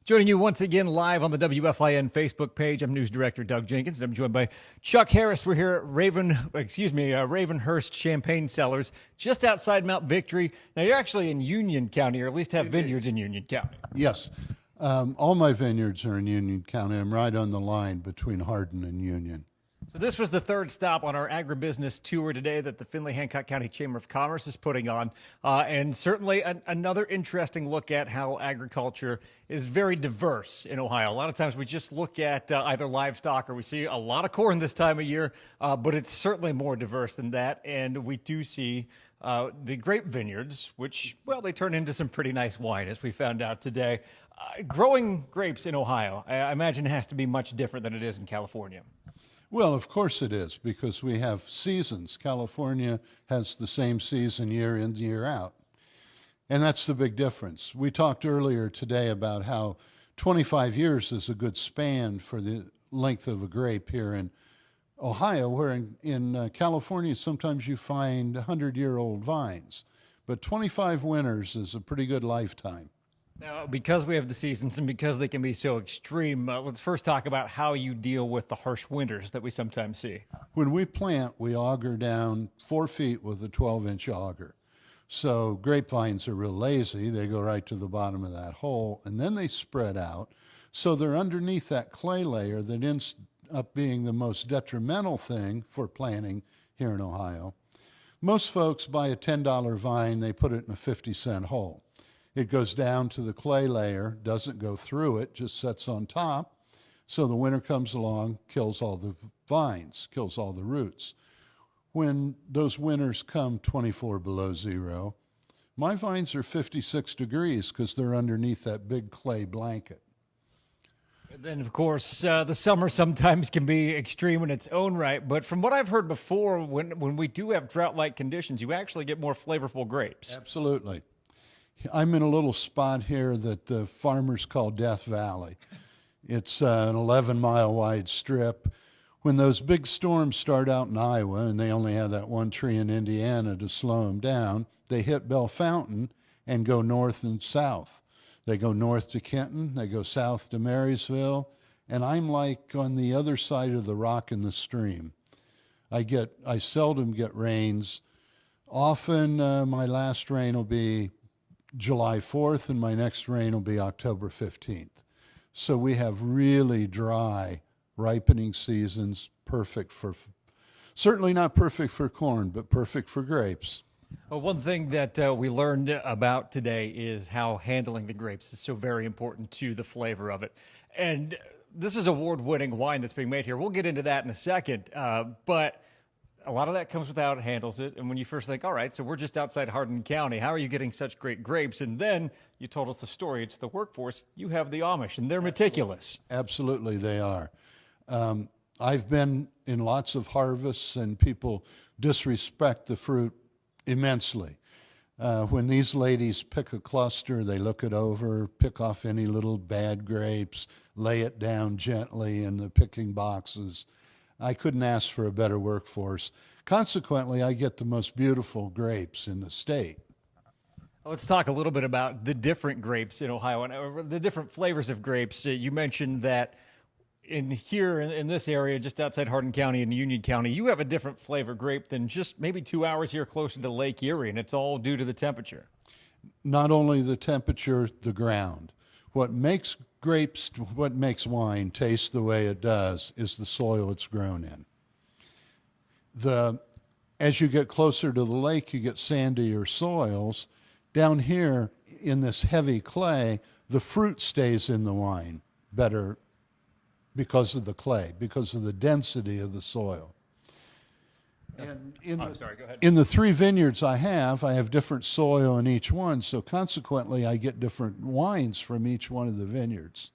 Joining you once again live on the WFIN Facebook page. I'm News Director Doug Jenkins. I'm joined by Chuck Harris. We're here at Ravenhurst Champagne Cellars, just outside Mount Victory. Now, you're actually in Union County, or at least have vineyards in Union County. Yes. All my vineyards are in Union County. I'm right on the line between Hardin and Union. So this was the third stop on our agribusiness tour today that the Findlay-Hancock County Chamber of Commerce is putting on. And certainly another interesting look at how agriculture is very diverse in Ohio. A lot of times we just look at either livestock or we see a lot of corn this time of year, but it's certainly more diverse than that. And we do see the grape vineyards, which, well, they turn into some pretty nice wine, as we found out today. Growing grapes in Ohio, I imagine, has to be much different than it is in California. Well, of course it is, because we have seasons. California has the same season year in, year out. And that's the big difference. We talked earlier today about how 25 years is a good span for the length of a grape here in Ohio, where in California sometimes you find 100-year-old vines. But 25 winters is a pretty good lifetime. Now, because we have the seasons and because they can be so extreme, let's first talk about how you deal with the harsh winters that we sometimes see. When we plant, we auger down 4 feet with a 12-inch auger. So grapevines are real lazy. They go right to the bottom of that hole, and then they spread out. So they're underneath that clay layer that ends up being the most detrimental thing for planting here in Ohio. Most folks buy a $10 vine, they put it in a 50-cent hole. It goes down to the clay layer, doesn't go through it, just sits on top. So the winter comes along, kills all the vines, kills all the roots. When those winters come 24 below zero, my vines are 56 degrees because they're underneath that big clay blanket. And then, of course, the summer sometimes can be extreme in its own right. But from what I've heard before, when we do have drought-like conditions, you actually get more flavorful grapes. Absolutely. I'm in a little spot here that the farmers call Death Valley. It's an 11-mile wide strip. When those big storms start out in Iowa, and they only have that one tree in Indiana to slow them down, they hit Bell Fountain and go north and south. They go north to Kenton, they go south to Marysville, and I'm like on the other side of the rock in the stream. I seldom get rains. Often my last rain will be July 4th, and my next rain will be October 15th. So we have really dry ripening seasons, perfect for, certainly not perfect for corn, but perfect for grapes. Well, one thing that we learned about today is how handling the grapes is so very important to the flavor of it. And this is award-winning wine that's being made here. We'll get into that in a second, but a lot of that comes without handles it. And when you first think, all right, so we're just outside Hardin County, how are you getting such great grapes? And then you told us the story. It's the workforce. You have the Amish, and they're meticulous. Absolutely, they are. I've been in lots of harvests, and people disrespect the fruit immensely. When these ladies pick a cluster, they look it over, pick off any little bad grapes, lay it down gently in the picking boxes. I couldn't ask for a better workforce. Consequently, I get the most beautiful grapes in the state. Let's talk a little bit about the different grapes in Ohio and the different flavors of grapes. You mentioned that in this area, just outside Hardin County and Union County, you have a different flavor grape than just maybe 2 hours here closer to Lake Erie, and it's all due to the temperature. Not only the temperature, the ground. What makes grapes, what makes wine taste the way it does is the soil it's grown in. As you get closer to the lake, you get sandier soils. Down here in this heavy clay, the fruit stays in the wine better because of the clay, because of the density of the soil. And in the 3 vineyards I have different soil in each one, so consequently I get different wines from each one of the vineyards.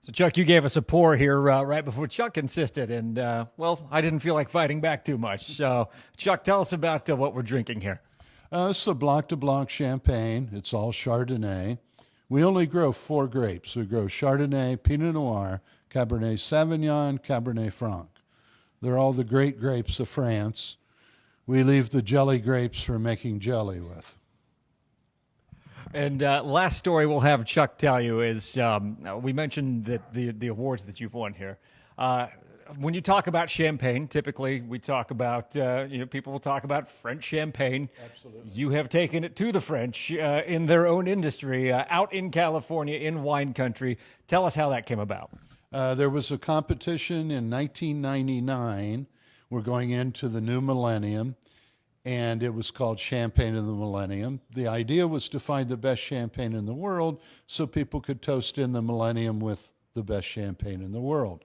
So, Chuck, you gave us a pour here right before Chuck insisted, and, well, I didn't feel like fighting back too much. So, Chuck, tell us about what we're drinking here. It's a Blanc de Blanc champagne. It's all Chardonnay. We only grow 4 grapes. We grow Chardonnay, Pinot Noir, Cabernet Sauvignon, Cabernet Franc. They're all the great grapes of France. We leave the jelly grapes for making jelly with. And last story we'll have Chuck tell you is we mentioned that the awards that you've won here. When you talk about champagne, typically we talk about, people will talk about French champagne. Absolutely. You have taken it to the French in their own industry, out in California, in wine country. Tell us how that came about. There was a competition in 1999. We're going into the new millennium, and it was called Champagne of the Millennium. The idea was to find the best champagne in the world so people could toast in the millennium with the best champagne in the world.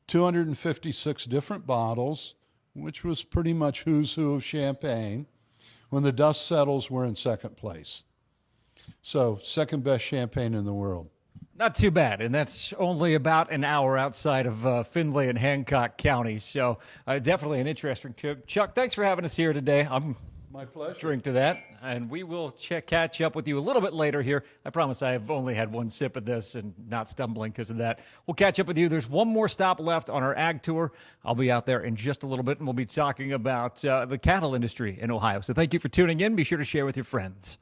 256 different bottles, which was pretty much who's who of champagne. When the dust settles, we're in second place. So, second best champagne in the world. Not too bad, and that's only about an hour outside of Findlay and Hancock County, so definitely an interesting trip. Chuck, thanks for having us here today. My pleasure. Drink to that, and we will catch up with you a little bit later here. I promise I've only had one sip of this and not stumbling because of that. We'll catch up with you. There's one more stop left on our ag tour. I'll be out there in just a little bit, and we'll be talking about the cattle industry in Ohio. So thank you for tuning in. Be sure to share with your friends.